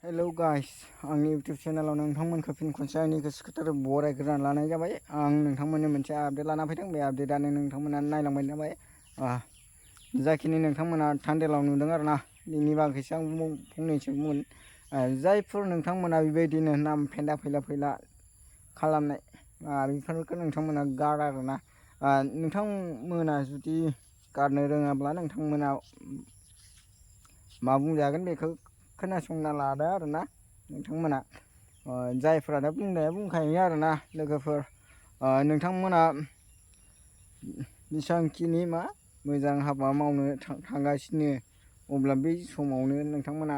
Hello guys आंनि YouTube चेनेलाव नोंथांमोनखौ फिन खनसे आंनि गोसो खोथारै बरायग्रोनानै लानाय जाबाय। आं नोंथांमोननो मोनसे आपडेट लाना फैदों। बे आपडेटआनो नोंथांमोना नायलांबाय जाबाय। जाखिनि नोंथांमोना थान्डेलाव नुदों आरोना बेनि बागैसो आं फंनैसो बुंगोन। जायफोर नोंथांमोना बेबायदिनो नाम फेन्दा फैला खालामनाय बेफोरखौ नोंथांमोना गार आरोना। नोंथांमोना जुदि गारनो रोङाब्ला नोंथांमोना मा बुंजागोन बेखौ खोनासंना लादो आरोना नोंथांमोना। जायफोरा दा बुंनाया बुंखायो आरोना लोगोफोर, नोंथांमोना बेसेबांखिनि मोजां हाबा मावनो थांगासिनो, अब्ला बै समावनो नोंथांमोना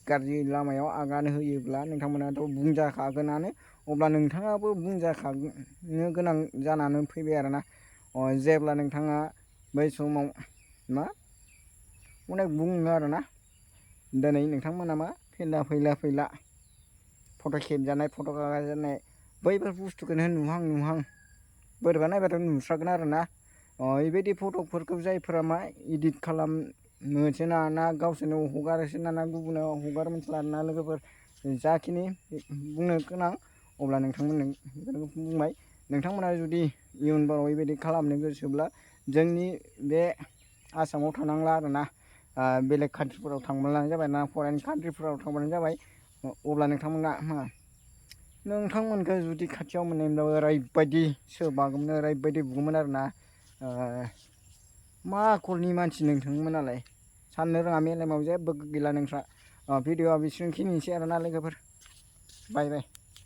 गाज्रि लामायाव आगान होयोब्ला नोंथांमोनाथ' बुंजाखागोनानो। अब्ला नोंथाङाबो बुंजाखानो गोनां जानानै फैबाय आरोना। जेब्ला नोंथाङा बै समाव अनेक बुङो आरोना। दिनै नोंथांमोना फेन्दा फैला फट' खेबजानाय फट' गाजानाय बैफोर बुस्थुखौनो नुहां बोरैबा नायबाथ' नुस्रागोन आरोना। बेबायदि फट'फोरखौ जायफोरा इदिट खालामनोसो ना गावसोरनो हगारोसो ना गुबुनाव हगारो मिथिला आरोना लोगोफोर। जाखिनि बुंनो गोनां अब्ला नोंथांमोननो बेफोरखौ बुंबाय। नोंथांमोना जुदि इयुनफोराव बेबायदि खालामनो गोसोब्ला जोंनि बे आसामाव थानांला आरोना। बेलेग कान्ट्रिफोराव थांब्लानो जाबाय ना, फरेन कान्ट्रिफोराव थांब्लानो जाबाय। अब्ला नोंथांमोनखौ जुदि खाथियाव मोननायब्लाबो ओरैबायदि सोबागौमोन, ओरैबायदि बुगौमोन आरोना। मा आखलनि मानसि नोंथांमोनालाय? साननो रोङा, मेलेमाव जेबो गैला नोंस्रा। भिडिअ'आ बिसिनिखिनिसै आरोना लोगोफोर। बाय बाय।